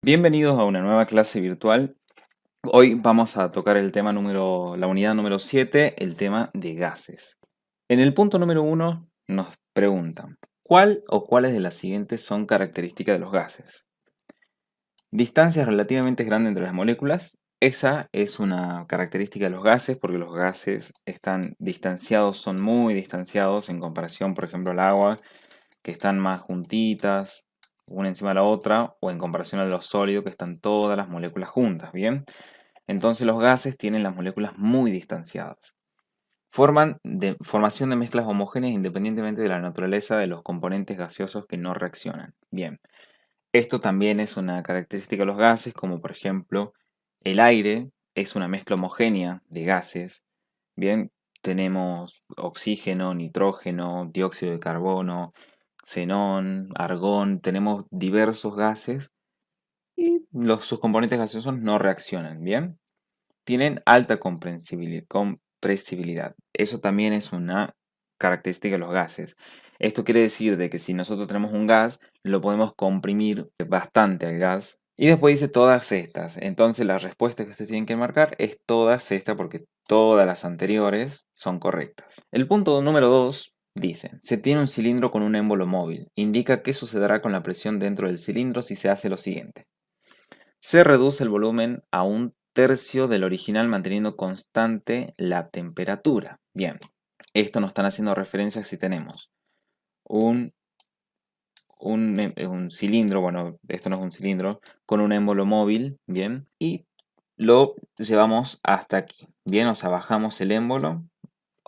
Bienvenidos a una nueva clase virtual. Hoy vamos a tocar la unidad número 7, el tema de gases. En el punto número 1 nos preguntan, ¿cuál o cuáles de las siguientes son características de los gases? Distancias relativamente grandes entre las moléculas. Esa es una característica de los gases porque los gases están distanciados, son muy distanciados en comparación, por ejemplo, al agua, que están más juntitas, una encima de la otra, o en comparación a los sólidos, que están todas las moléculas juntas, ¿bien? Entonces los gases tienen las moléculas muy distanciadas. Formación de mezclas homogéneas independientemente de la naturaleza de los componentes gaseosos que no reaccionan. Bien, esto también es una característica de los gases, como por ejemplo el aire es una mezcla homogénea de gases. Bien, tenemos oxígeno, nitrógeno, dióxido de carbono, xenón, argón, tenemos diversos gases y sus componentes gaseosos no reaccionan, ¿bien? Tienen alta compresibilidad. Eso también es una característica de los gases. Esto quiere decir de que si nosotros tenemos un gas, lo podemos comprimir bastante al gas. Y después dice todas estas. Entonces la respuesta que ustedes tienen que marcar es todas estas porque todas las anteriores son correctas. El punto número 2 dice, se tiene un cilindro con un émbolo móvil. Indica qué sucederá con la presión dentro del cilindro si se hace lo siguiente. Se reduce el volumen a un tercio del original manteniendo constante la temperatura. Bien, esto nos están haciendo referencia si tenemos un, un cilindro, bueno, esto no es un cilindro, con un émbolo móvil, bien, y lo llevamos hasta aquí, bien, o sea, bajamos el émbolo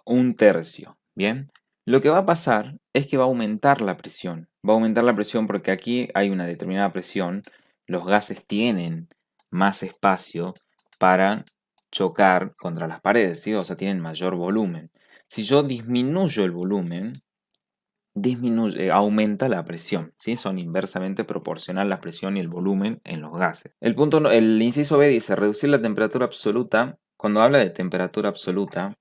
un tercio, bien. Lo que va a pasar es que va a aumentar la presión. Va a aumentar la presión porque aquí hay una determinada presión. Los gases tienen más espacio para chocar contra las paredes, ¿sí? O sea, tienen mayor volumen. Si yo disminuyo el volumen, aumenta la presión, ¿sí? Son inversamente proporcional la presión y el volumen en los gases. El inciso B dice reducir la temperatura absoluta. Cuando habla de temperatura absoluta,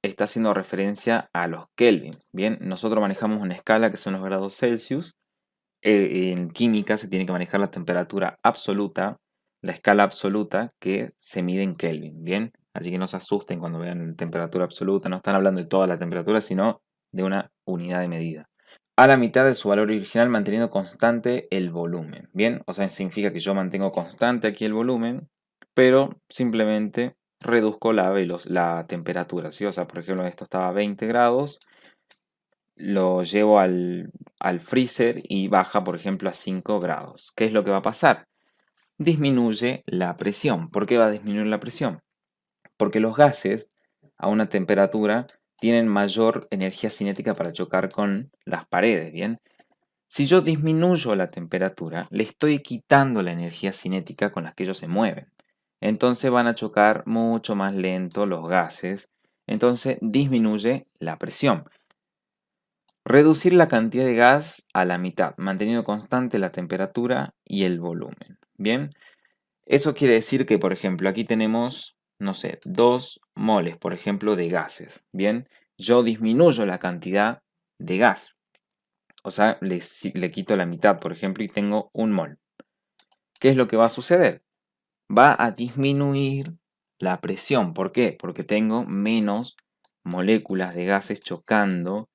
está haciendo referencia a los kelvins. Bien, nosotros manejamos una escala que son los grados Celsius. En química se tiene que manejar la temperatura absoluta, la escala absoluta que se mide en Kelvin. Bien, así que no se asusten cuando vean la temperatura absoluta. No están hablando de toda la temperatura, sino de una unidad de medida. A la mitad de su valor original manteniendo constante el volumen. Bien, o sea, significa que yo mantengo constante aquí el volumen, pero simplemente reduzco la temperatura, ¿sí? O sea, por ejemplo, esto estaba a 20 grados, lo llevo al freezer y baja, por ejemplo, a 5 grados. ¿Qué es lo que va a pasar? Disminuye la presión. ¿Por qué va a disminuir la presión? Porque los gases a una temperatura tienen mayor energía cinética para chocar con las paredes, ¿bien? Si yo disminuyo la temperatura, le estoy quitando la energía cinética con la que ellos se mueven. Entonces van a chocar mucho más lento los gases. Entonces disminuye la presión. Reducir la cantidad de gas a la mitad, manteniendo constante la temperatura y el volumen. Bien, eso quiere decir que, por ejemplo, aquí tenemos, no sé, 2 moles, por ejemplo, de gases. Bien, yo disminuyo la cantidad de gas. O sea, le quito la mitad, por ejemplo, y tengo 1 mol. ¿Qué es lo que va a suceder? Va a disminuir la presión. ¿Por qué? Porque tengo menos moléculas de gases chocando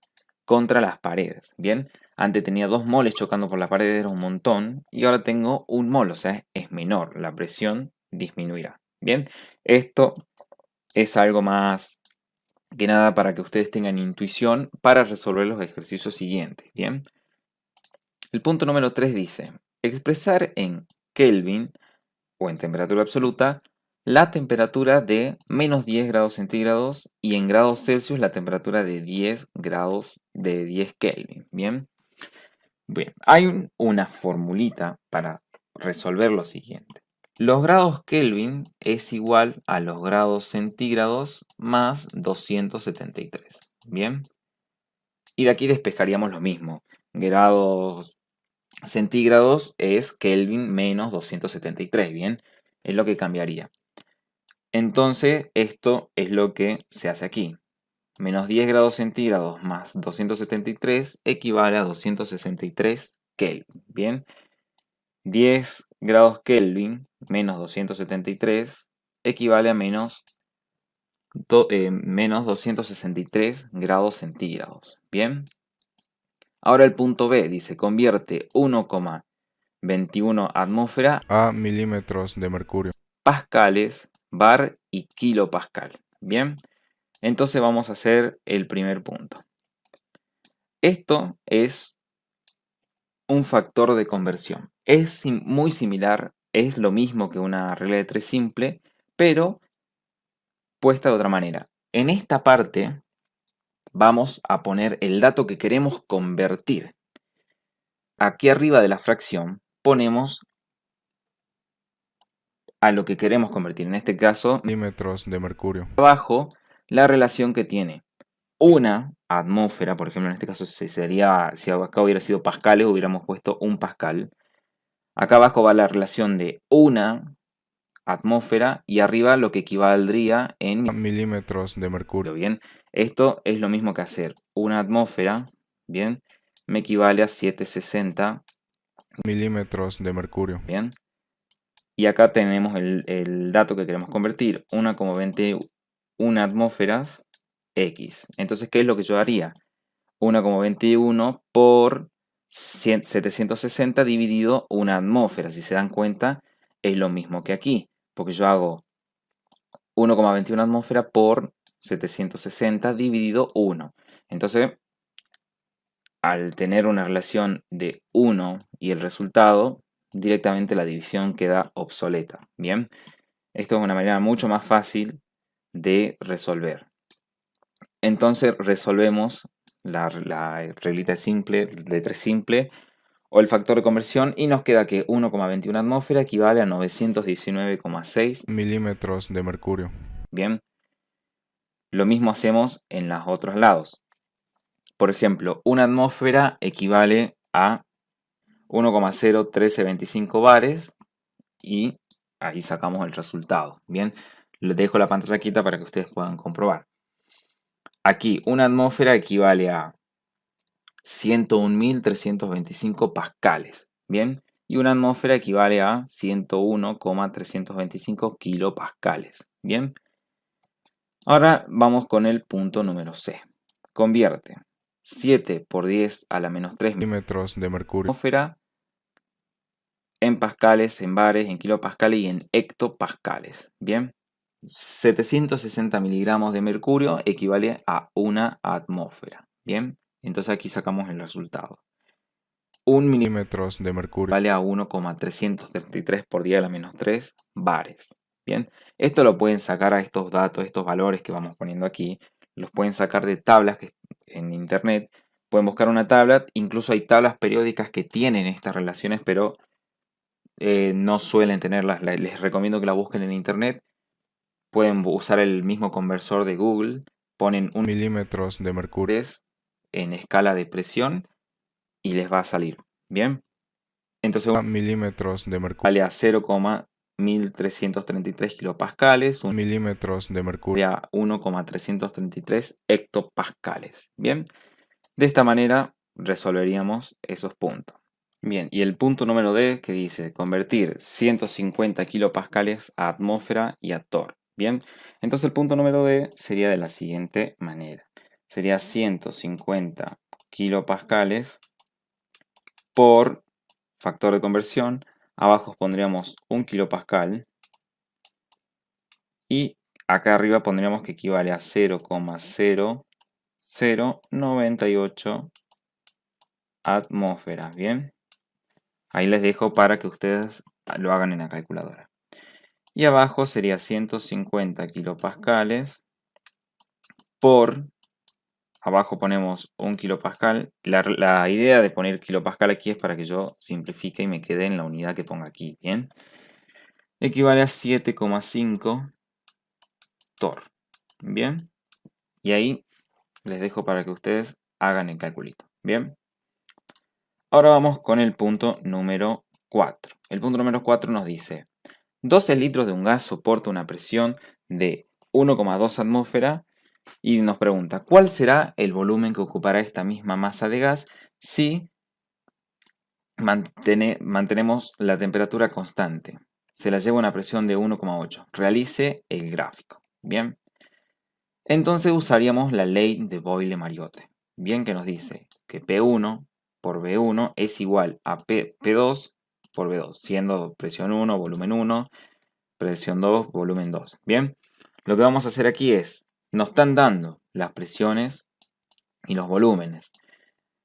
contra las paredes. Bien, antes tenía 2 moles chocando por la pared, era un montón, y ahora tengo 1 mol, o sea, es menor, la presión disminuirá. Bien, esto es algo más que nada para que ustedes tengan intuición para resolver los ejercicios siguientes. Bien, el punto número 3 dice, expresar en Kelvin o en temperatura absoluta la temperatura de menos 10 grados centígrados y en grados Celsius la temperatura de 10 grados de 10 Kelvin. Bien, bien, hay una formulita para resolver lo siguiente. Los grados Kelvin es igual a los grados centígrados más 273. Bien, y de aquí despejaríamos lo mismo. Grados centígrados es Kelvin menos 273, ¿bien? Es lo que cambiaría. Entonces, esto es lo que se hace aquí. Menos 10 grados centígrados más 273 equivale a 263 Kelvin, ¿bien? 10 grados Kelvin menos 273 equivale a menos 263 grados centígrados. Bien. Ahora el punto B dice, convierte 1,21 atmósfera a milímetros de mercurio. Pascales, bar y kilopascal. Bien. Entonces vamos a hacer el primer punto. Esto es un factor de conversión. Es muy similar, es lo mismo que una regla de 3 simple, pero puesta de otra manera. En esta parte vamos a poner el dato que queremos convertir. Aquí arriba de la fracción ponemos a lo que queremos convertir. En este caso, Milímetros de mercurio. abajo la relación que tiene una atmósfera, por ejemplo, en este caso sería, si acá hubiera sido pascales, hubiéramos puesto un pascal. Acá abajo va la relación de una atmósfera y arriba lo que equivaldría en milímetros de mercurio. Bien, esto es lo mismo que hacer una atmósfera, bien, me equivale a 760, milímetros de mercurio. bien. Y acá tenemos el dato que queremos convertir, 1,21 atmósferas X. Entonces, ¿qué es lo que yo haría? 1,21 por 760 dividido una atmósfera. Si se dan cuenta, es lo mismo que aquí, porque yo hago 1,21 atmósfera por 760 dividido 1. Entonces, al tener una relación de 1 y el resultado, directamente la división queda obsoleta. Bien, esto es una manera mucho más fácil de resolver. Entonces resolvemos la reglita simple, de 3 simple, o el factor de conversión y nos queda que 1,21 atmósfera equivale a 919,6 milímetros de mercurio. Bien, lo mismo hacemos en los otros lados. Por ejemplo, una atmósfera equivale a 1,01325 bares y ahí sacamos el resultado. Bien, les dejo la pantalla quieta para que ustedes puedan comprobar. Aquí una atmósfera equivale a 101.325 pascales. Bien, y una atmósfera equivale a 101,325 kilopascales. Bien, ahora vamos con el punto número C. Convierte 7 por 10 a la menos 3 milímetros de mercurio. atmósfera en pascales, en bares, en kilopascales y en hectopascales. Bien, 760 miligramos de mercurio equivale a una atmósfera. Bien, entonces aquí sacamos el resultado. 1 milímetros de mercurio vale a 1,333 por 10 a la menos 3 bares. Bien, esto lo pueden sacar a estos datos, estos valores que vamos poniendo aquí, los pueden sacar de tablas que en internet. Pueden buscar una tabla, incluso hay tablas periódicas que tienen estas relaciones, pero no suelen tenerlas. Les recomiendo que la busquen en internet. Pueden usar el mismo conversor de Google, ponen un milímetros de mercurio en escala de presión y les va a salir. Bien, entonces a milímetros de mercurio. vale a 0,1333 kilopascales, un milímetros de mercurio a 1,333 hectopascales. Bien, de esta manera resolveríamos esos puntos. Bien, y el punto número D que dice convertir 150 kilopascales a atmósfera y a torr. Bien, entonces el punto número D sería de la siguiente manera. Sería 150 kilopascales por factor de conversión. Abajo pondríamos 1 kilopascal. Y acá arriba pondríamos que equivale a 0,0098 atmósferas. Bien. Ahí les dejo para que ustedes lo hagan en la calculadora. Y abajo sería 150 kilopascales por, abajo ponemos 1 kilopascal. La idea de poner kilopascal aquí es para que yo simplifique y me quede en la unidad que ponga aquí. Bien. Equivale a 7,5 torr. Bien. Y ahí les dejo para que ustedes hagan el calculito. Bien. Ahora vamos con el punto número 4. El punto número 4 nos dice 12 litros de un gas soporta una presión de 1,2 atmósfera y nos pregunta ¿cuál será el volumen que ocupará esta misma masa de gas si mantenemos la temperatura constante. Se la lleva a una presión de 1,8. Realice el gráfico. Bien. Entonces usaríamos la ley de Boyle-Mariotte. Bien, que nos dice que P1 por V1 es igual a P2 por V2, siendo presión 1, volumen 1, presión 2, volumen 2. Bien, lo que vamos a hacer aquí es, nos están dando las presiones y los volúmenes.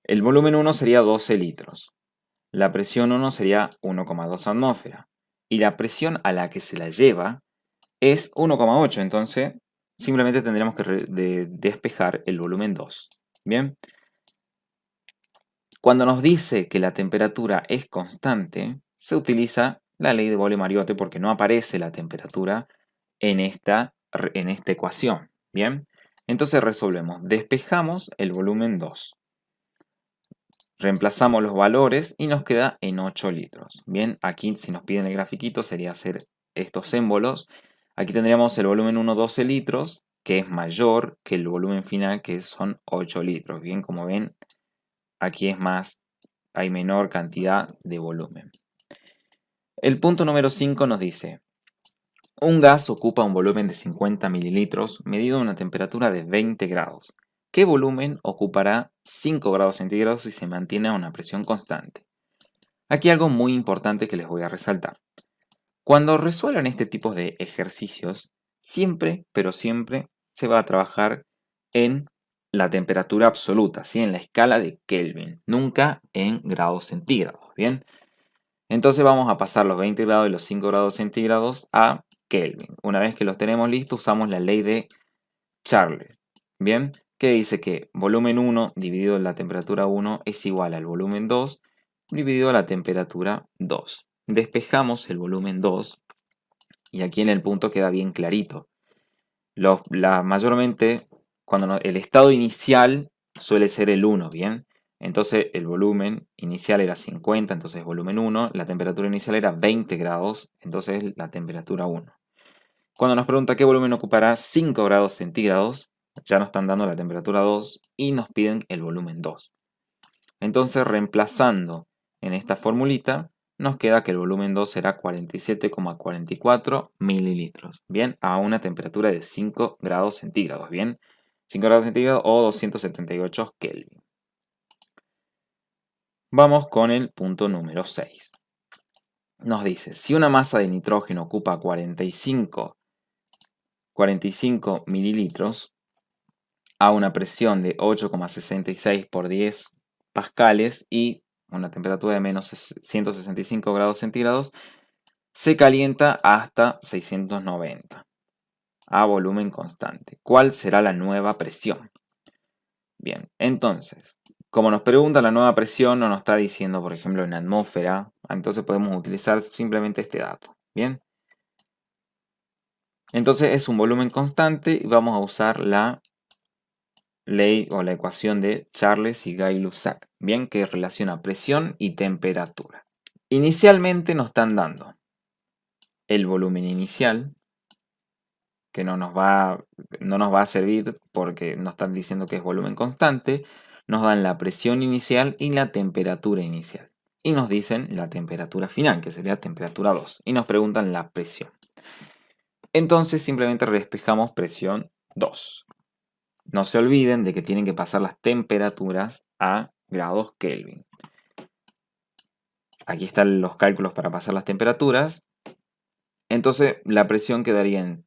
El volumen 1 sería 12 litros. La presión 1 sería 1,2 atmósfera. Y la presión a la que se la lleva es 1,8. Entonces, simplemente tendremos que despejar el volumen 2. Bien. Cuando nos dice que la temperatura es constante, se utiliza la ley de Boyle-Mariotte porque no aparece la temperatura en esta ecuación. Bien. Entonces resolvemos. Despejamos el volumen 2. Reemplazamos los valores y nos queda en 8 litros. Bien, aquí si nos piden el grafiquito sería hacer estos símbolos. Aquí tendríamos el volumen 1, 12 litros, que es mayor que el volumen final, que son 8 litros. Bien, como ven, aquí hay menor cantidad de volumen. El punto número 5 nos dice, un gas ocupa un volumen de 50 mililitros medido a una temperatura de 20 grados. ¿Qué volumen ocupará 5 grados centígrados si se mantiene a una presión constante? Aquí algo muy importante que les voy a resaltar. Cuando resuelvan este tipo de ejercicios, siempre, pero siempre, se va a trabajar en la temperatura absoluta, ¿sí? En la escala de Kelvin, nunca en grados centígrados, ¿bien? Entonces vamos a pasar los 20 grados y los 5 grados centígrados a Kelvin. Una vez que los tenemos listos, usamos la ley de Charles, ¿bien? Que dice que volumen 1 dividido en la temperatura 1 es igual al volumen 2 dividido a la temperatura 2. Despejamos el volumen 2 y aquí en el punto queda bien clarito. Mayormente, cuando el estado inicial suele ser el 1, ¿bien? Entonces el volumen inicial era 50, entonces volumen 1. La temperatura inicial era 20 grados, entonces la temperatura 1. Cuando nos pregunta qué volumen ocupará 5 grados centígrados, ya nos están dando la temperatura 2 y nos piden el volumen 2. Entonces, reemplazando en esta formulita, nos queda que el volumen 2 será 47,44 mililitros. Bien, a una temperatura de 5 grados centígrados. Bien, 5 grados centígrados o 278 Kelvin. Vamos con el punto número 6. Nos dice, si una masa de nitrógeno ocupa 45 mililitros a una presión de 8,66 por 10 pascales y una temperatura de menos 165 grados centígrados, se calienta hasta 690 a volumen constante. ¿Cuál será la nueva presión? Bien, entonces, como nos pregunta la nueva presión, no nos está diciendo, por ejemplo, en atmósfera, entonces podemos utilizar simplemente este dato. Bien. Entonces es un volumen constante y vamos a usar la ley o la ecuación de Charles y Gay-Lussac, bien, que relaciona presión y temperatura. Inicialmente nos están dando el volumen inicial, que no nos va a servir porque nos están diciendo que es volumen constante. Nos dan la presión inicial y la temperatura inicial. Y nos dicen la temperatura final, que sería temperatura 2. Y nos preguntan la presión. Entonces simplemente despejamos presión 2. No se olviden de que tienen que pasar las temperaturas a grados Kelvin. Aquí están los cálculos para pasar las temperaturas. Entonces la presión quedaría en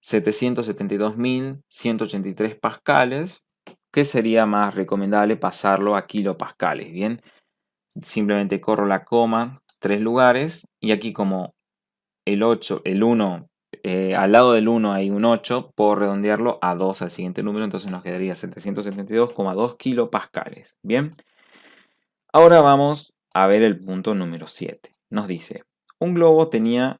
772.183 pascales, que sería más recomendable pasarlo a kilopascales, ¿bien? Simplemente corro la coma 3 lugares y aquí como el 1, al lado del 1 hay un 8, puedo redondearlo a 2 al siguiente número, entonces nos quedaría 772,2 kilopascales, ¿bien? Ahora vamos a ver el punto número 7. Nos dice, un globo tenía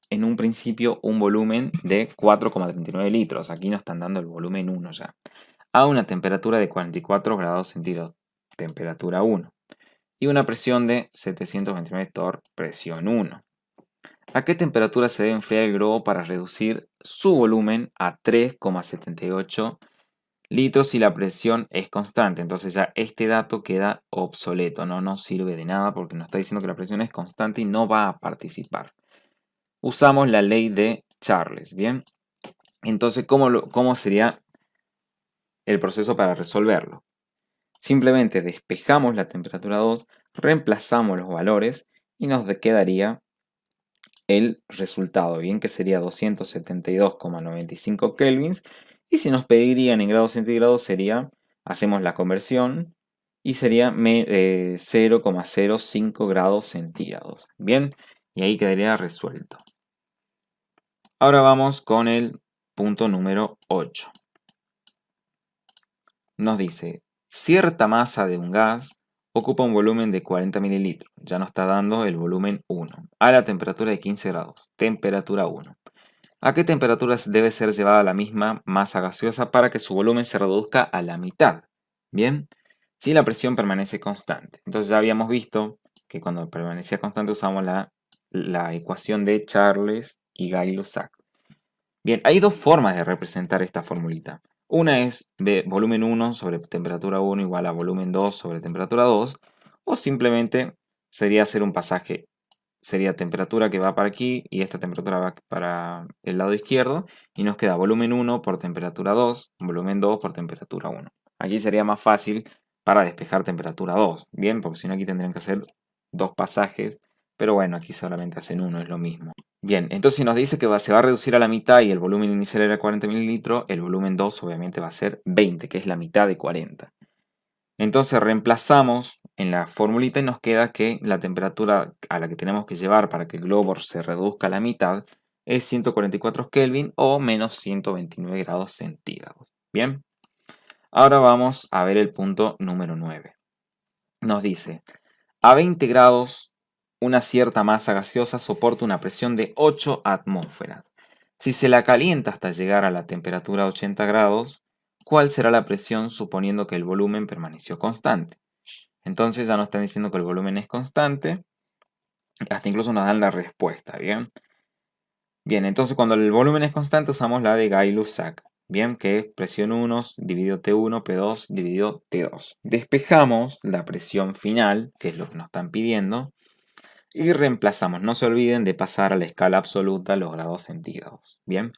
en un principio un volumen de 4,39 litros. Aquí nos están dando el volumen 1 ya. A una temperatura de 44 grados centígrados, temperatura 1. Y una presión de 729 torr, presión 1. ¿A qué temperatura se debe enfriar el globo para reducir su volumen a 3,78 litros y la presión es constante. Entonces ya este dato queda obsoleto, no nos sirve de nada porque nos está diciendo que la presión es constante y no va a participar. Usamos la ley de Charles, ¿bien? Entonces, ¿cómo sería el proceso para resolverlo? Simplemente despejamos la temperatura 2, reemplazamos los valores y nos quedaría el resultado, bien, que sería 272,95 kelvins. Y si nos pedirían en grados centígrados sería, hacemos la conversión y sería 0,05 grados centígrados. Bien, y ahí quedaría resuelto. Ahora vamos con el punto número 8. Nos dice, cierta masa de un gas ocupa un volumen de 40 mililitros. Ya nos está dando el volumen 1. A la temperatura de 15 grados. Temperatura 1. ¿A qué temperatura debe ser llevada la misma masa gaseosa para que su volumen se reduzca a la mitad? Bien, si la presión permanece constante. Entonces ya habíamos visto que cuando permanecía constante usamos la ecuación de Charles y Gay-Lussac. Bien, hay dos formas de representar esta formulita. Una es volumen 1 sobre temperatura 1 igual a volumen 2 sobre temperatura 2. O simplemente sería hacer un pasaje. Sería temperatura que va para aquí y esta temperatura va para el lado izquierdo. Y nos queda volumen 1 por temperatura 2, volumen 2 por temperatura 1. Aquí sería más fácil para despejar temperatura 2. Bien, porque si no aquí tendrían que hacer dos pasajes. Pero bueno, aquí solamente hacen uno, es lo mismo. Bien, entonces si nos dice que se va a reducir a la mitad y el volumen inicial era 40 mililitros, el volumen 2 obviamente va a ser 20, que es la mitad de 40. Entonces reemplazamos en la formulita y nos queda que la temperatura a la que tenemos que llevar para que el globo se reduzca a la mitad es 144 Kelvin o menos 129 grados centígrados. Bien, ahora vamos a ver el punto número 9. Nos dice, a 20 grados una cierta masa gaseosa soporta una presión de 8 atmósferas. Si se la calienta hasta llegar a la temperatura 80 grados, ¿cuál será la presión suponiendo que el volumen permaneció constante? Entonces ya nos están diciendo que el volumen es constante, hasta incluso nos dan la respuesta, ¿bien? Bien, entonces cuando el volumen es constante usamos la de Gay-Lussac, ¿bien? Que es presión 1 dividido T1, P2 dividido T2. Despejamos la presión final, que es lo que nos están pidiendo, y reemplazamos. No se olviden de pasar a la escala absoluta los grados centígrados. Bien,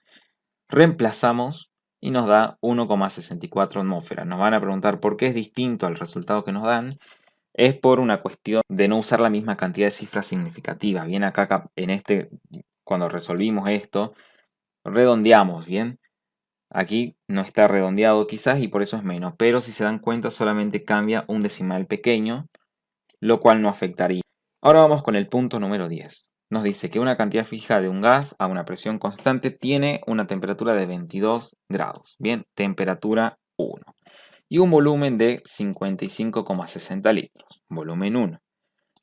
reemplazamos y nos da 1,64 atmósferas. Nos van a preguntar por qué es distinto al resultado que nos dan. Es por una cuestión de no usar la misma cantidad de cifras significativas. Bien, acá cuando resolvimos esto, redondeamos, bien. Aquí no está redondeado quizás y por eso es menos. Pero si se dan cuenta solamente cambia un decimal pequeño, lo cual no afectaría. Ahora vamos con el punto número 10. Nos dice que una cantidad fija de un gas a una presión constante tiene una temperatura de 22 grados. Bien, temperatura 1. Y un volumen de 55,60 litros. Volumen 1.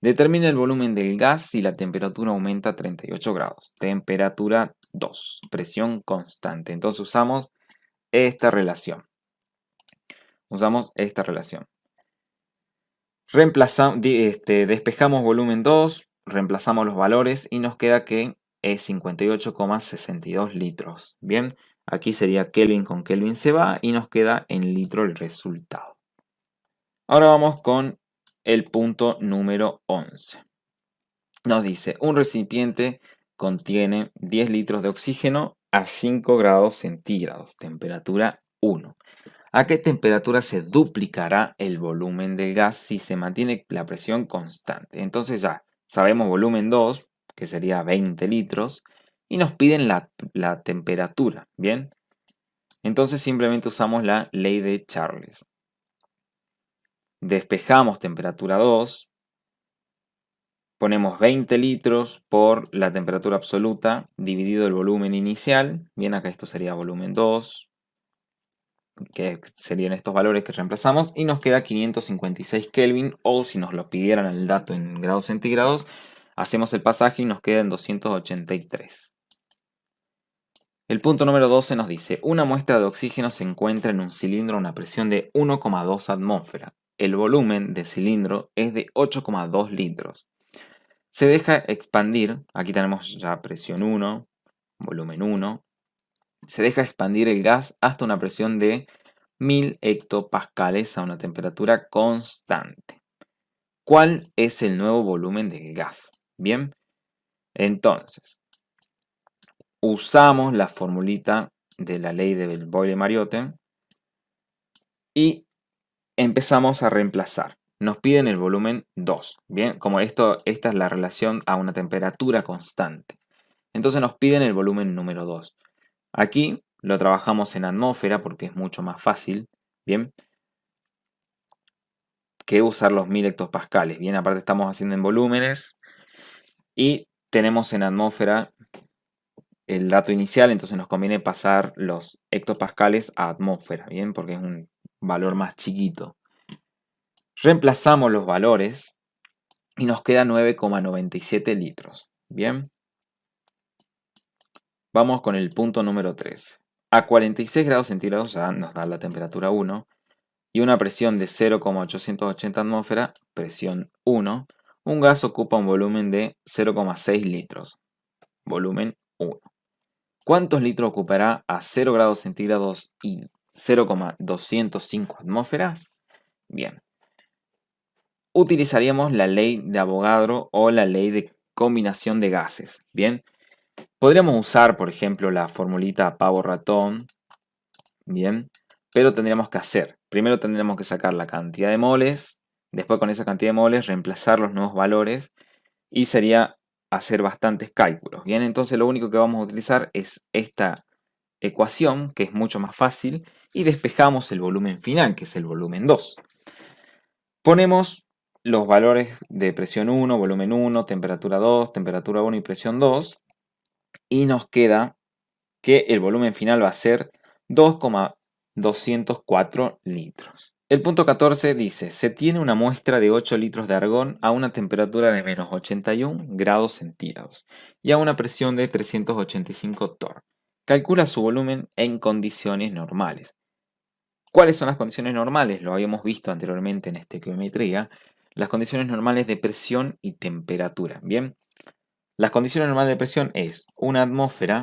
Determina el volumen del gas si la temperatura aumenta a 38 grados. Temperatura 2. Presión constante. Entonces usamos esta relación. Despejamos volumen 2, reemplazamos los valores y nos queda que es 58,62 litros. Bien, aquí sería Kelvin con Kelvin se va y nos queda en litro el resultado. Ahora vamos con el punto número 11. Nos dice, un recipiente contiene 10 litros de oxígeno a 5 grados centígrados, temperatura 1. ¿A qué temperatura se duplicará el volumen del gas si se mantiene la presión constante? Entonces ya sabemos volumen 2, que sería 20 litros, y nos piden la temperatura, ¿bien? Entonces simplemente usamos la ley de Charles. Despejamos temperatura 2, ponemos 20 litros por la temperatura absoluta dividido el volumen inicial, bien, acá esto sería volumen 2, que serían estos valores que reemplazamos, y nos queda 556 Kelvin, o si nos lo pidieran el dato en grados centígrados, hacemos el pasaje y nos queda en 283. El punto número 12 nos dice, una muestra de oxígeno se encuentra en un cilindro a una presión de 1,2 atmósfera. El volumen del cilindro es de 8,2 litros. Se deja expandir, aquí tenemos ya presión 1, volumen 1, se deja expandir el gas hasta una presión de 1000 hectopascales a una temperatura constante. ¿Cuál es el nuevo volumen del gas? Bien, entonces, usamos la formulita de la ley de Boyle-Mariotte y empezamos a reemplazar. Nos piden el volumen 2. Bien, como esta es la relación a una temperatura constante. Entonces nos piden el volumen número 2. Aquí lo trabajamos en atmósfera porque es mucho más fácil, bien, que usar los 1000 hectopascales. Bien, aparte estamos haciendo en volúmenes y tenemos en atmósfera el dato inicial, entonces nos conviene pasar los hectopascales a atmósfera, bien, porque es un valor más chiquito. Reemplazamos los valores y nos queda 9,97 litros. Bien. Vamos con el punto número 3. A 46 grados centígrados ya nos da la temperatura 1 y una presión de 0,880 atmósfera, presión 1. Un gas ocupa un volumen de 0,6 litros, volumen 1. ¿Cuántos litros ocupará a 0 grados centígrados y 0,205 atmósferas? Bien. Utilizaríamos la ley de Avogadro o la ley de combinación de gases. Bien. Podríamos usar, por ejemplo, la formulita pavo-ratón. Bien. Pero tendríamos que hacer. Primero tendríamos que sacar la cantidad de moles. Después con esa cantidad de moles reemplazar los nuevos valores. Y sería hacer bastantes cálculos. Bien, entonces lo único que vamos a utilizar es esta ecuación, que es mucho más fácil. Y despejamos el volumen final, que es el volumen 2. Ponemos los valores de presión 1, volumen 1, temperatura 2, temperatura 1 y presión 2. Y nos queda que el volumen final va a ser 2,204 litros. El punto 14 dice, se tiene una muestra de 8 litros de argón a una temperatura de menos 81 grados centígrados y a una presión de 385 torr. Calcula su volumen en condiciones normales. ¿Cuáles son las condiciones normales? Lo habíamos visto anteriormente en estequiometría. Las condiciones normales de presión y temperatura. Bien, las condiciones normales de presión es una atmósfera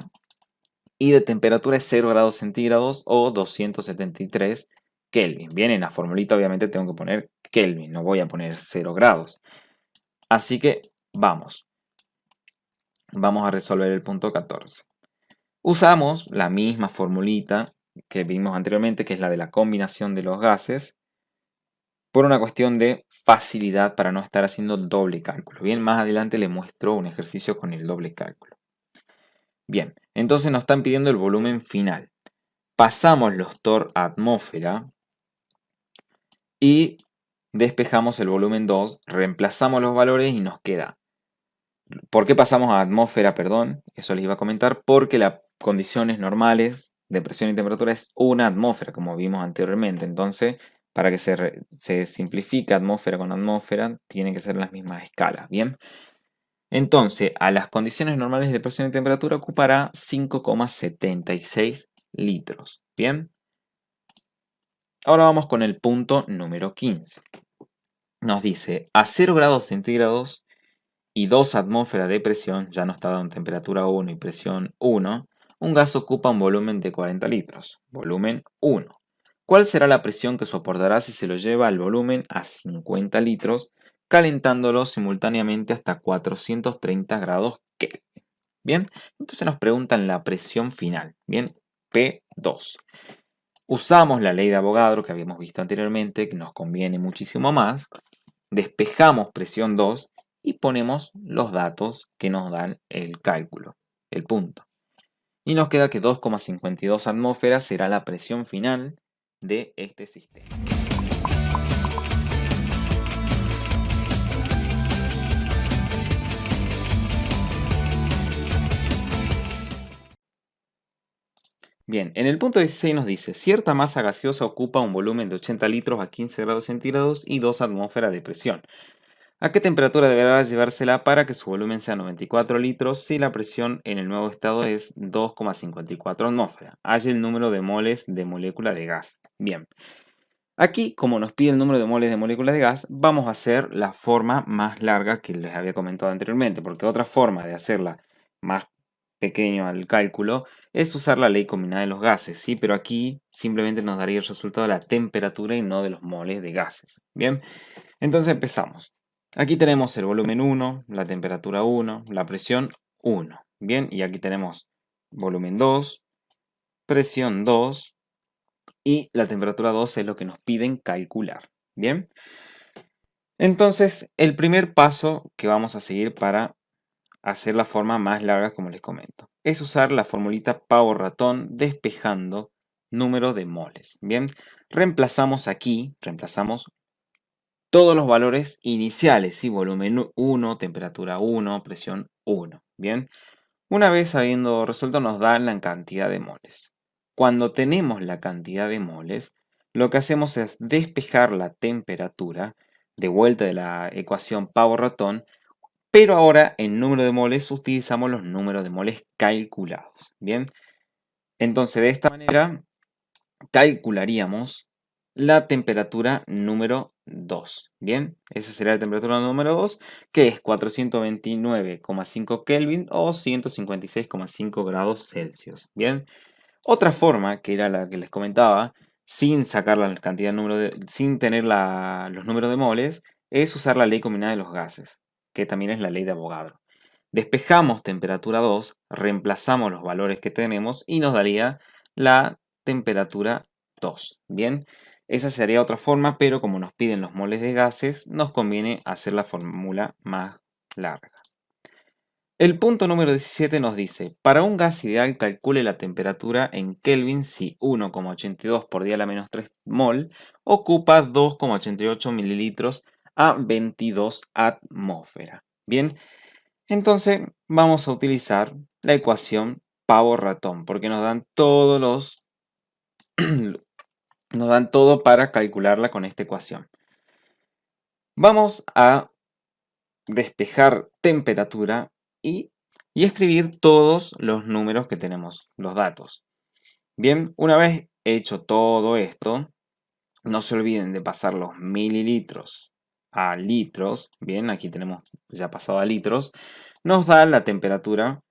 y de temperatura es 0 grados centígrados o 273 Kelvin. Bien, en la formulita obviamente tengo que poner Kelvin, no voy a poner 0 grados. Así que vamos a resolver el punto 14. Usamos la misma formulita que vimos anteriormente, que es la de la combinación de los gases, por una cuestión de facilidad para no estar haciendo doble cálculo. Bien, más adelante les muestro un ejercicio con el doble cálculo. Bien, entonces nos están pidiendo el volumen final. Pasamos los torr a atmósfera y despejamos el volumen 2, reemplazamos los valores y nos queda. ¿Por qué pasamos a atmósfera? Perdón, eso les iba a comentar, porque las condiciones normales de presión y temperatura es una atmósfera, como vimos anteriormente. Entonces, para que se simplifique atmósfera con atmósfera, tienen que ser las mismas escalas, ¿bien? Entonces, a las condiciones normales de presión y temperatura ocupará 5,76 litros, ¿bien? Ahora vamos con el punto número 15. Nos dice, a 0 grados centígrados y 2 atmósferas de presión, ya no está dando temperatura 1 y presión 1, un gas ocupa un volumen de 40 litros, volumen 1. ¿Cuál será la presión que soportará si se lo lleva al volumen a 50 litros, calentándolo simultáneamente hasta 430 grados Kelvin? Bien, entonces nos preguntan la presión final, bien, P2. Usamos la ley de Avogadro que habíamos visto anteriormente, que nos conviene muchísimo más. Despejamos presión 2 y ponemos los datos que nos dan el cálculo, el punto. Y nos queda que 2,52 atmósferas será la presión final de este sistema. Bien, en el punto 16 nos dice, cierta masa gaseosa ocupa un volumen de 80 litros a 15 grados centígrados y 2 atmósferas de presión. ¿A qué temperatura deberá llevársela para que su volumen sea 94 litros si la presión en el nuevo estado es 2,54 atmósferas? Halle el número de moles de molécula de gas. Bien, aquí como nos pide el número de moles de moléculas de gas, vamos a hacer la forma más larga que les había comentado anteriormente, porque otra forma de hacerla más pequeño al cálculo es usar la ley combinada de los gases, ¿sí? Pero aquí simplemente nos daría el resultado de la temperatura y no de los moles de gases. Bien, entonces empezamos. Aquí tenemos el volumen 1, la temperatura 1, la presión 1. Bien, y aquí tenemos volumen 2, presión 2 y la temperatura 2 es lo que nos piden calcular. Bien, entonces el primer paso que vamos a seguir para hacer la forma más larga, como les comento, es usar la formulita pavo-ratón despejando número de moles. Bien, reemplazamos todos los valores iniciales, ¿sí? Volumen 1, temperatura 1, presión 1. Bien, una vez habiendo resuelto nos da la cantidad de moles. Cuando tenemos la cantidad de moles, lo que hacemos es despejar la temperatura de vuelta de la ecuación pavo-ratón, pero ahora en número de moles utilizamos los números de moles calculados. Bien, entonces de esta manera calcularíamos la temperatura número 2. Bien, esa sería la temperatura número 2, que es 429,5 Kelvin o 156,5 grados Celsius. Bien, otra forma, que era la que les comentaba, sin sacar la cantidad de sin tener los números de moles, es usar la ley combinada de los gases, que también es la ley de Avogadro. Despejamos temperatura 2, reemplazamos los valores que tenemos y nos daría la temperatura 2. Bien, esa sería otra forma, pero como nos piden los moles de gases, nos conviene hacer la fórmula más larga. El punto número 17 nos dice, para un gas ideal calcule la temperatura en Kelvin si 1,82 por 10 a la menos 3 mol ocupa 2,88 mililitros a 22 atmósfera. Bien, entonces vamos a utilizar la ecuación pavo-ratón porque nos dan todos los nos dan todo para calcularla con esta ecuación. Vamos a despejar temperatura y escribir todos los números que tenemos, los datos. Bien, una vez hecho todo esto, no se olviden de pasar los mililitros a litros. Bien, aquí tenemos ya pasado a litros. Nos da la temperatura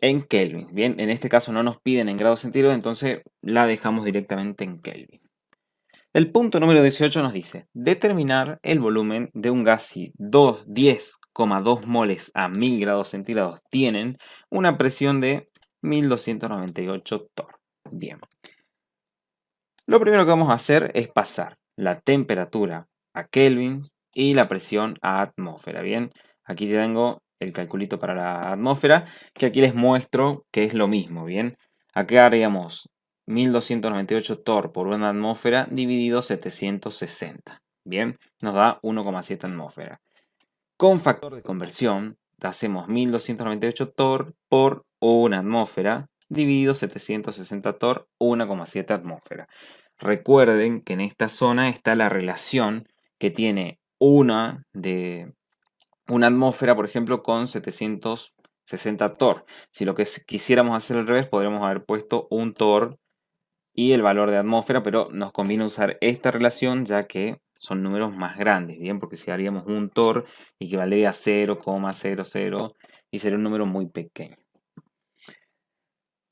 en Kelvin. Bien, en este caso no nos piden en grados centígrados, entonces la dejamos directamente en Kelvin. El punto número 18 nos dice, determinar el volumen de un gas si 10,2 moles a 1000 grados centígrados tienen una presión de 1298 torr. Bien. Lo primero que vamos a hacer es pasar la temperatura a Kelvin y la presión a atmósfera. Bien, aquí tengo el calculito para la atmósfera, que aquí les muestro que es lo mismo. Bien, acá haríamos 1298 torr por una atmósfera dividido 760. Bien, nos da 1,7 atmósfera. Con factor de conversión, hacemos 1298 torr por una atmósfera dividido 760 torr, 1,7 atmósfera. Recuerden que en esta zona está la relación que tiene una atmósfera, por ejemplo, con 760 torr. Si lo que quisiéramos hacer al revés, podríamos haber puesto un torr y el valor de atmósfera, pero nos conviene usar esta relación ya que son números más grandes, ¿bien? Porque si haríamos un torr equivaldría a 0,00 y sería un número muy pequeño.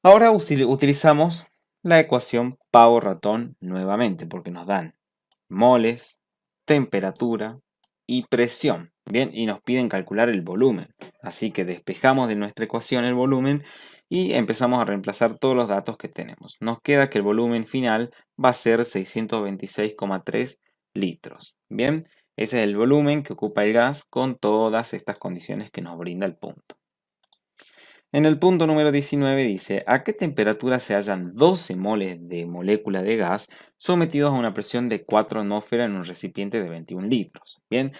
Ahora utilizamos la ecuación pavo-ratón nuevamente porque nos dan moles, temperatura y presión. Bien, y nos piden calcular el volumen. Así que despejamos de nuestra ecuación el volumen y empezamos a reemplazar todos los datos que tenemos. Nos queda que el volumen final va a ser 626,3 litros. Bien, ese es el volumen que ocupa el gas con todas estas condiciones que nos brinda el punto. En el punto número 19 dice, ¿a qué temperatura se hallan 12 moles de molécula de gas sometidos a una presión de 4 atmósferas en un recipiente de 21 litros? Bien,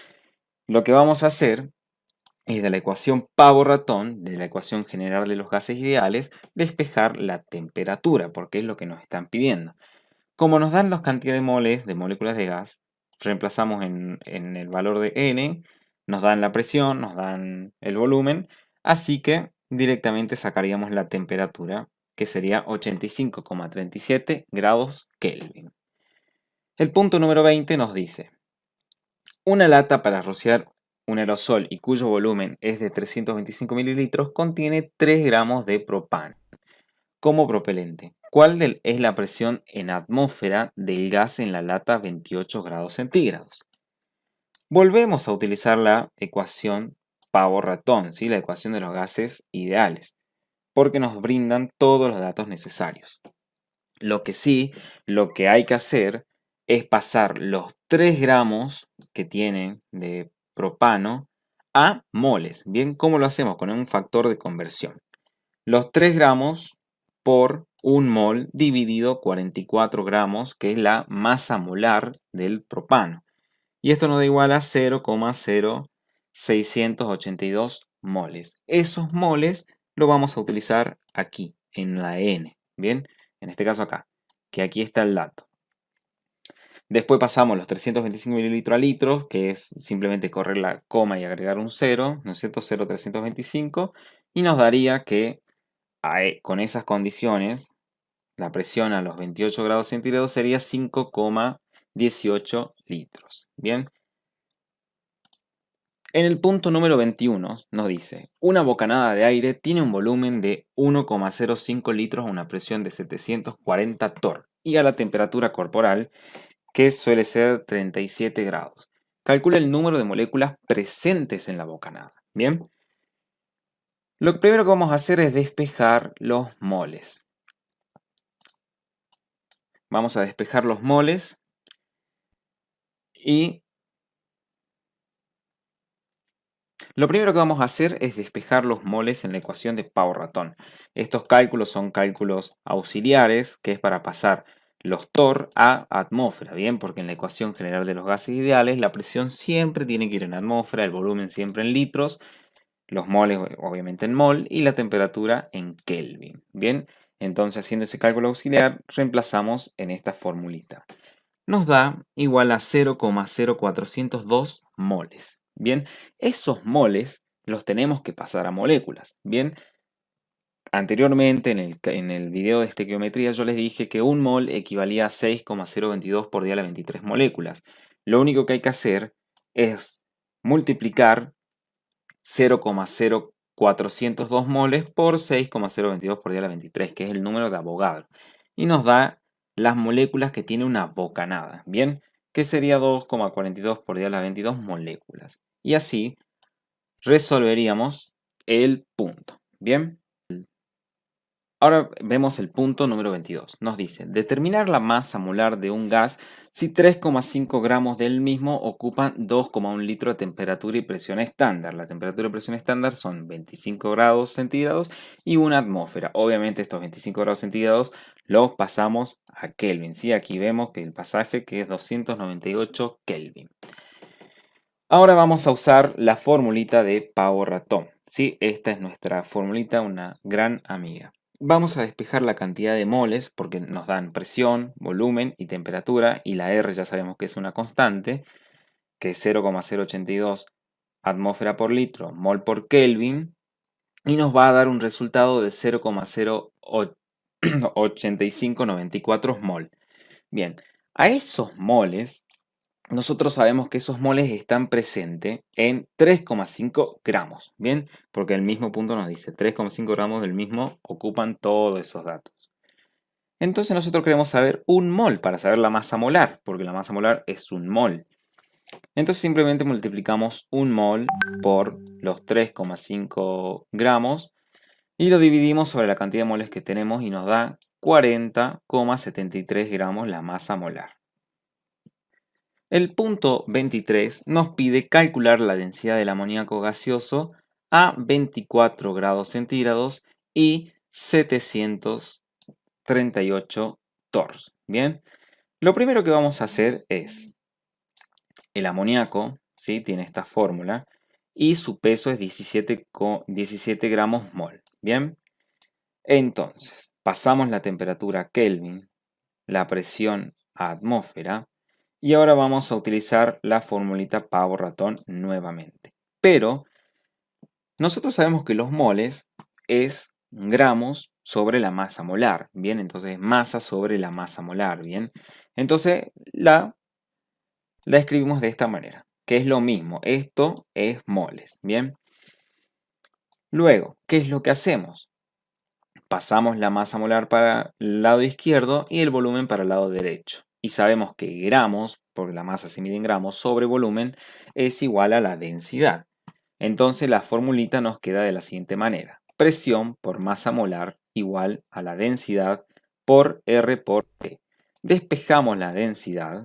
lo que vamos a hacer es de la ecuación pavo-ratón, de la ecuación general de los gases ideales, despejar la temperatura, porque es lo que nos están pidiendo. Como nos dan las cantidades de moles de moléculas de gas, reemplazamos en el valor de n, nos dan la presión, nos dan el volumen, así que directamente sacaríamos la temperatura, que sería 85,37 grados Kelvin. El punto número 20 nos dice, una lata para rociar un aerosol y cuyo volumen es de 325 mililitros contiene 3 gramos de propano como propelente. ¿Cuál es la presión en atmósfera del gas en la lata a 28 grados centígrados? Volvemos a utilizar la ecuación Pavo-Ratón, ¿sí? La ecuación de los gases ideales, porque nos brindan todos los datos necesarios. Lo que hay que hacer es pasar los 3 gramos que tiene de propano a moles. Bien, ¿cómo lo hacemos? Con un factor de conversión. Los 3 gramos por 1 mol dividido 44 gramos, que es la masa molar del propano. Y esto nos da igual a 0,0682 moles. Esos moles lo vamos a utilizar aquí, en la N. Bien, en este caso acá, que aquí está el dato. Después pasamos los 325 mililitros a litros, que es simplemente correr la coma y agregar un 0, ¿no es cierto? 0,325. Y nos daría que con esas condiciones, la presión a los 28 grados centígrados sería 5,18 litros. Bien. En el punto número 21 nos dice, una bocanada de aire tiene un volumen de 1,05 litros a una presión de 740 torr y a la temperatura corporal, que suele ser 37 grados. Calcula el número de moléculas presentes en la bocanada. Bien. Lo primero que vamos a hacer es despejar los moles. Vamos a despejar los moles y lo primero que vamos a hacer es despejar los moles en la ecuación de Pavo-Ratón. Estos cálculos son cálculos auxiliares, que es para pasar los torr a atmósfera, ¿bien? Porque en la ecuación general de los gases ideales la presión siempre tiene que ir en atmósfera, el volumen siempre en litros, los moles obviamente en mol y la temperatura en Kelvin, ¿bien? Entonces, haciendo ese cálculo auxiliar, reemplazamos en esta formulita. Nos da igual a 0,0402 moles. Bien, esos moles los tenemos que pasar a moléculas. Bien, anteriormente en el video de estequiometría yo les dije que un mol equivalía a 6,022 por 10 a la 23 moléculas. Lo único que hay que hacer es multiplicar 0,0402 moles por 6,022 por 10 a la 23, que es el número de Avogadro. Y nos da las moléculas que tiene una bocanada, ¿bien? Que sería 2,42 por 10 a la 22 moléculas. Y así resolveríamos el punto, ¿bien? Ahora vemos el punto número 22. Nos dice, determinar la masa molar de un gas si 3,5 gramos del mismo ocupan 2,1 litros de temperatura y presión estándar. La temperatura y presión estándar son 25 grados centígrados y una atmósfera. Obviamente estos 25 grados centígrados los pasamos a Kelvin. ¿Sí? Aquí vemos que el pasaje que es 298 Kelvin. Ahora vamos a usar la formulita de Pavo-Ratón. ¿Sí? Esta es nuestra formulita, una gran amiga. Vamos a despejar la cantidad de moles porque nos dan presión, volumen y temperatura, y la R ya sabemos que es una constante, que es 0,082 atmósfera por litro, mol por Kelvin, y nos va a dar un resultado de 0,08594 mol. Bien, a esos moles, nosotros sabemos que esos moles están presentes en 3,5 gramos, ¿bien? Porque el mismo punto nos dice 3,5 gramos del mismo ocupan todos esos datos. Entonces nosotros queremos saber un mol para saber la masa molar, porque la masa molar es un mol. Entonces simplemente multiplicamos un mol por los 3,5 gramos y lo dividimos sobre la cantidad de moles que tenemos y nos da 40,73 gramos la masa molar. El punto 23 nos pide calcular la densidad del amoníaco gaseoso a 24 grados centígrados y 738 torrs. Bien, lo primero que vamos a hacer es el amoníaco, ¿sí? Tiene esta fórmula y su peso es 17 gramos mol. Bien, entonces pasamos la temperatura a Kelvin, la presión a atmósfera. Y ahora vamos a utilizar la formulita Pavo-Ratón nuevamente. Pero nosotros sabemos que los moles es gramos sobre la masa molar, ¿bien? Entonces masa sobre la masa molar, ¿bien? Entonces la escribimos de esta manera, que es lo mismo. Esto es moles, ¿bien? Luego, ¿qué es lo que hacemos? pasamos la masa molar para el lado izquierdo y el volumen para el lado derecho. Y sabemos que gramos, porque la masa se mide en gramos, sobre volumen es igual a la densidad. Entonces la formulita nos queda de la siguiente manera. Presión por masa molar igual a la densidad por R por P. Despejamos la densidad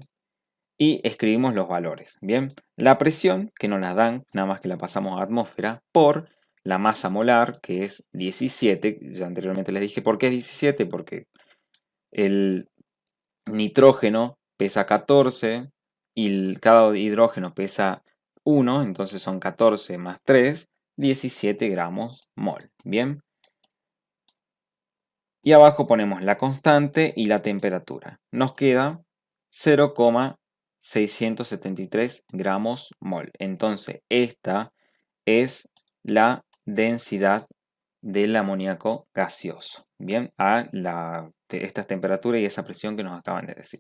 y escribimos los valores. Bien, la presión que nos la dan, nada más que la pasamos a atmósfera, por la masa molar, que es 17. Ya anteriormente les dije por qué es 17, porque el nitrógeno pesa 14 y cada hidrógeno pesa 1, entonces son 14 más 3, 17 gramos mol. Bien. Y abajo ponemos la constante y la temperatura. Nos queda 0,673 gramos mol. Entonces esta es la densidad del amoníaco gaseoso. Bien, a esta temperatura y esa presión que nos acaban de decir.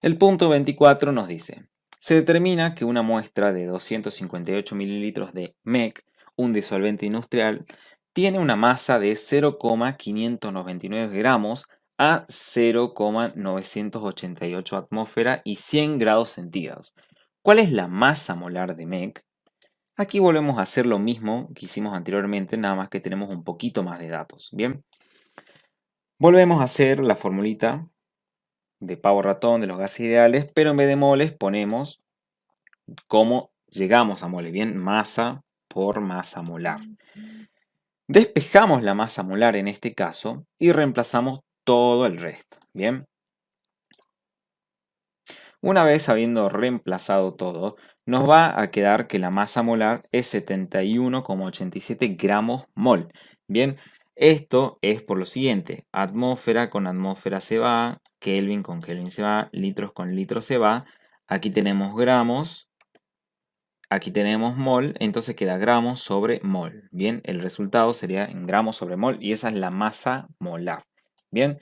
El punto 24 nos dice, se determina que una muestra de 258 mililitros de MEC, un disolvente industrial, tiene una masa de 0,599 gramos a 0,988 atmósfera y 100 grados centígrados. ¿Cuál es la masa molar de MEC? Aquí volvemos a hacer lo mismo que hicimos anteriormente, nada más que tenemos un poquito más de datos. Bien, volvemos a hacer la formulita de pavo ratón de los gases ideales, pero en vez de moles ponemos cómo llegamos a moles. Bien, masa por masa molar. Despejamos la masa molar en este caso y reemplazamos todo el resto. Bien. Una vez habiendo reemplazado todo, nos va a quedar que la masa molar es 71,87 gramos mol. Bien, esto es por lo siguiente. Atmósfera con atmósfera se va, Kelvin con Kelvin se va, litros con litros se va. Aquí tenemos gramos, aquí tenemos mol, entonces queda gramos sobre mol. Bien, el resultado sería en gramos sobre mol y esa es la masa molar. Bien,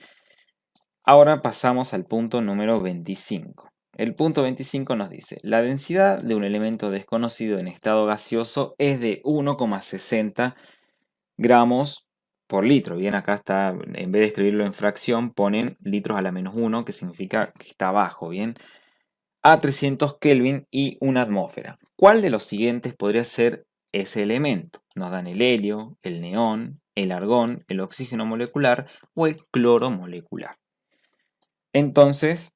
ahora pasamos al punto número 25. El punto 25 nos dice, la densidad de un elemento desconocido en estado gaseoso es de 1,60 gramos por litro. Bien, acá está, en vez de escribirlo en fracción, ponen litros a la menos 1, que significa que está abajo, bien, a 300 Kelvin y una atmósfera. ¿Cuál de los siguientes podría ser ese elemento? Nos dan el helio, el neón, el argón, el oxígeno molecular o el cloro molecular. Entonces,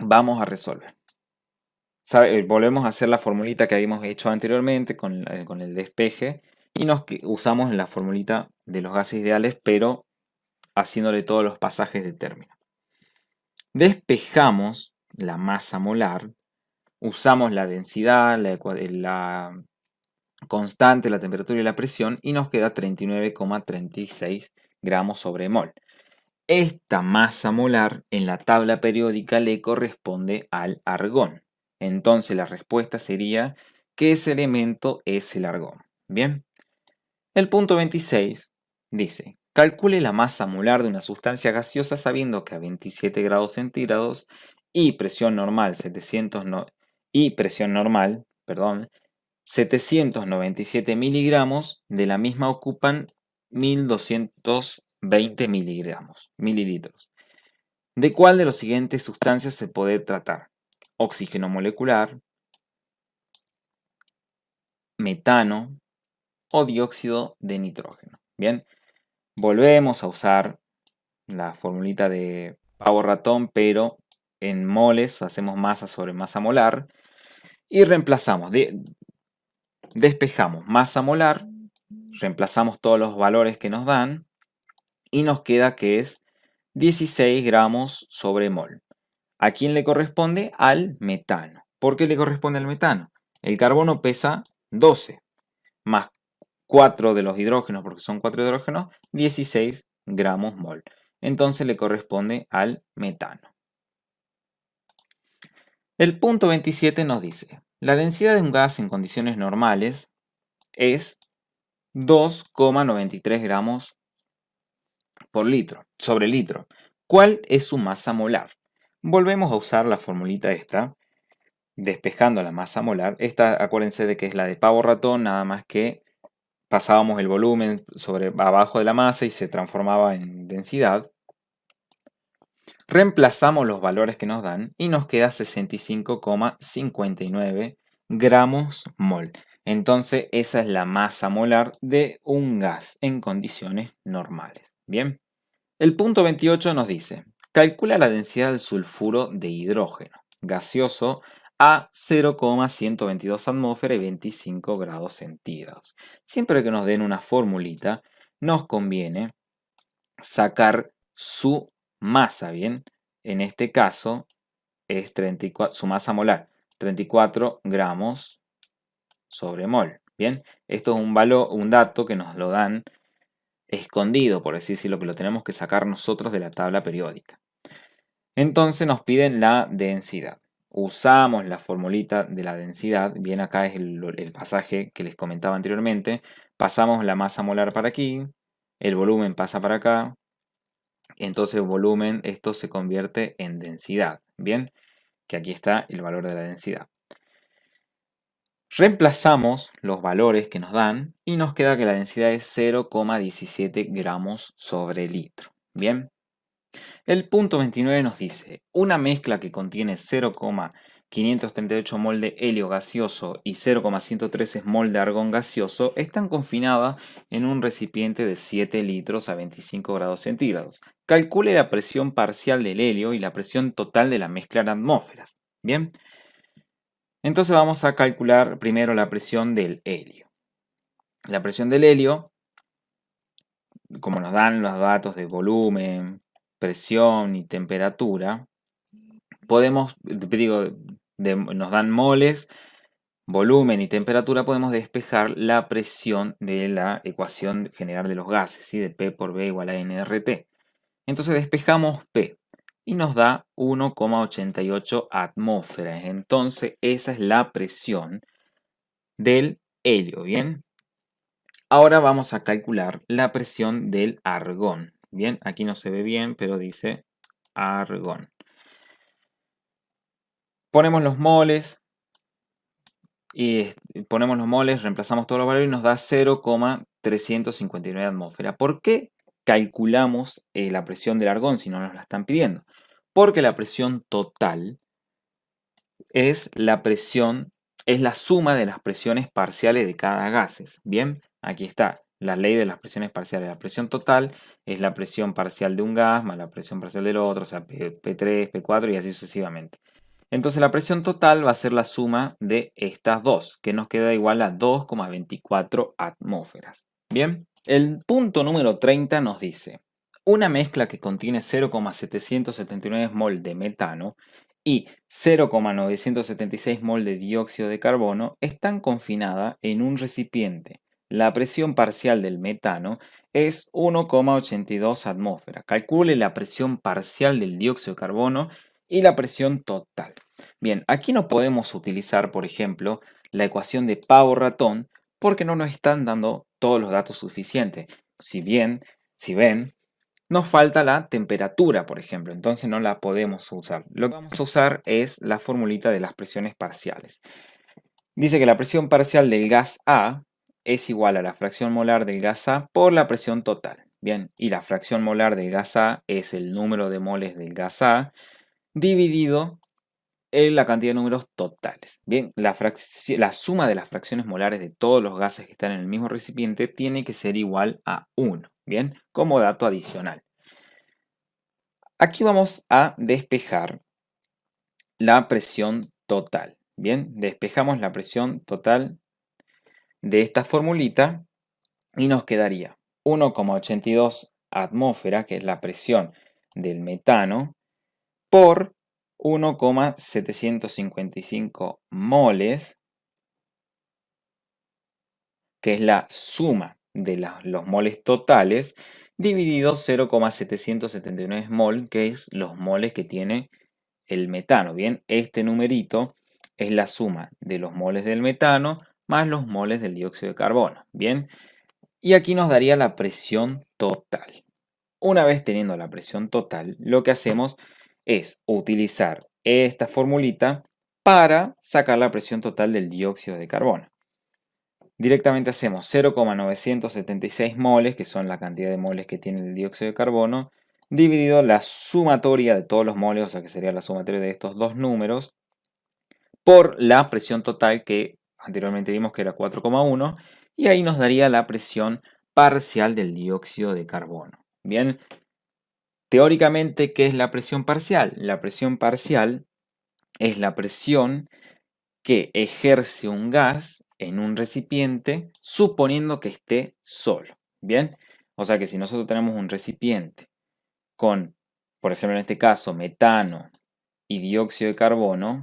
vamos a resolver. Volvemos a hacer la formulita que habíamos hecho anteriormente con el despeje y usamos la formulita de los gases ideales, pero haciéndole todos los pasajes de término. Despejamos la masa molar, usamos la densidad, la constante, la temperatura y la presión y nos queda 39,36 gramos sobre mol. Esta masa molar en la tabla periódica le corresponde al argón. Entonces la respuesta sería que ese elemento es el argón. Bien. El punto 26 dice, calcule la masa molar de una sustancia gaseosa sabiendo que a 27 grados centígrados y presión normal 797 miligramos de la misma ocupan 1220 mililitros. ¿De cuál de las siguientes sustancias se puede tratar? Oxígeno molecular, metano o dióxido de nitrógeno. Bien, volvemos a usar la formulita de pavo ratón, pero en moles hacemos masa sobre masa molar y reemplazamos, despejamos masa molar, reemplazamos todos los valores que nos dan y nos queda que es 16 gramos sobre mol. ¿A quién le corresponde? Al metano. ¿Por qué le corresponde al metano? El carbono pesa 12, más 4 de los hidrógenos, porque son 4 hidrógenos, 16 gramos mol. Entonces le corresponde al metano. El punto 27 nos dice, la densidad de un gas en condiciones normales es 2,93 gramos por litro, sobre litro. ¿Cuál es su masa molar? Volvemos a usar la formulita esta, despejando la masa molar. Esta, acuérdense de que es la de pavo ratón, nada más que pasábamos el volumen sobre abajo de la masa y se transformaba en densidad. Reemplazamos los valores que nos dan y nos queda 65,59 gramos mol. Entonces esa es la masa molar de un gas en condiciones normales. Bien. El punto 28 nos dice, calcula la densidad del sulfuro de hidrógeno gaseoso a 0,122 atmósferas y 25 grados centígrados. Siempre que nos den una formulita, nos conviene sacar su masa, ¿bien? En este caso es 34, su masa molar, 34 gramos sobre mol, ¿bien? Esto es un dato que nos lo dan escondido, por así decirlo, que lo tenemos que sacar nosotros de la tabla periódica. Entonces nos piden la densidad. Usamos la formulita de la densidad, bien acá es el pasaje que les comentaba anteriormente. Pasamos la masa molar para aquí, el volumen pasa para acá, entonces volumen, esto se convierte en densidad, bien, que aquí está el valor de la densidad. Reemplazamos los valores que nos dan y nos queda que la densidad es 0,17 gramos sobre litro. Bien. El punto 29 nos dice, una mezcla que contiene 0,538 mol de helio gaseoso y 0,113 mol de argón gaseoso están confinadas en un recipiente de 7 litros a 25 grados centígrados. Calcule la presión parcial del helio y la presión total de la mezcla en atmósferas. Bien. Entonces vamos a calcular primero la presión del helio. La presión del helio, como nos dan los datos de volumen, presión y temperatura, podemos, nos dan moles, volumen y temperatura, podemos despejar la presión de la ecuación general de los gases, ¿sí? De P por B igual a nRT. Entonces despejamos P y nos da 1,88 atmósferas. Entonces esa es la presión del helio, ¿bien? Ahora vamos a calcular la presión del argón. Bien, aquí no se ve bien, pero dice argón. Ponemos los moles reemplazamos todos los valores y nos da 0,359 atmósferas. ¿Por qué calculamos la presión del argón si no nos la están pidiendo? Porque la presión total es la suma de las presiones parciales de cada gases. Bien, aquí está la ley de las presiones parciales. La presión total es la presión parcial de un gas más la presión parcial del otro, o sea, P3, P4 y así sucesivamente. Entonces la presión total va a ser la suma de estas dos, que nos queda igual a 2,24 atmósferas. Bien, el punto número 30 nos dice, una mezcla que contiene 0,779 mol de metano y 0,976 mol de dióxido de carbono están confinadas en un recipiente. La presión parcial del metano es 1,82 atmósferas. Calcule la presión parcial del dióxido de carbono y la presión total. Bien, aquí no podemos utilizar, por ejemplo, la ecuación de pavo-ratón porque no nos están dando todos los datos suficientes. Si ven, nos falta la temperatura, por ejemplo, entonces no la podemos usar. Lo que vamos a usar es la formulita de las presiones parciales. Dice que la presión parcial del gas A es igual a la fracción molar del gas A por la presión total. Bien, y la fracción molar del gas A es el número de moles del gas A dividido en la cantidad de números totales. Bien, la suma de las fracciones molares de todos los gases que están en el mismo recipiente tiene que ser igual a 1. Bien, como dato adicional. Aquí vamos a despejar la presión total. Bien, despejamos la presión total de esta formulita y nos quedaría 1,82 atmósfera, que es la presión del metano, por 1,755 moles, que es la suma de los moles totales, dividido 0,779 mol, que es los moles que tiene el metano. Bien, este numerito es la suma de los moles del metano más los moles del dióxido de carbono. Bien, y aquí nos daría la presión total. Una vez teniendo la presión total, lo que hacemos es utilizar esta formulita para sacar la presión total del dióxido de carbono. directamente hacemos 0,976 moles, que son la cantidad de moles que tiene el dióxido de carbono, dividido la sumatoria de todos los moles, o sea que sería la sumatoria de estos dos números, por la presión total que anteriormente vimos que era 4,1, y ahí nos daría la presión parcial del dióxido de carbono. Bien, teóricamente, ¿qué es la presión parcial? La presión parcial es la presión que ejerce un gas en un recipiente suponiendo que esté solo. Bien, o sea que si nosotros tenemos un recipiente con, por ejemplo en este caso, metano y dióxido de carbono,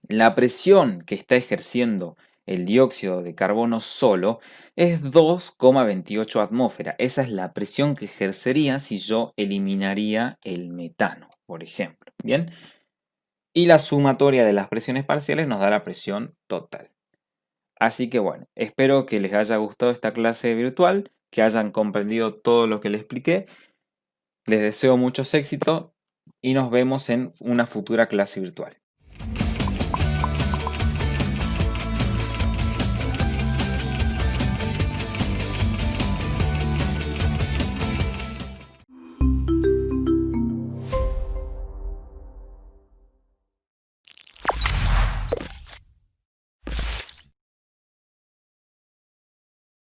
la presión que está ejerciendo el dióxido de carbono solo es 2,28 atmósferas. Esa es la presión que ejercería si yo eliminaría el metano, por ejemplo. Bien, y la sumatoria de las presiones parciales nos da la presión total. Así que bueno, espero que les haya gustado esta clase virtual, que hayan comprendido todo lo que les expliqué. Les deseo muchos éxitos y nos vemos en una futura clase virtual.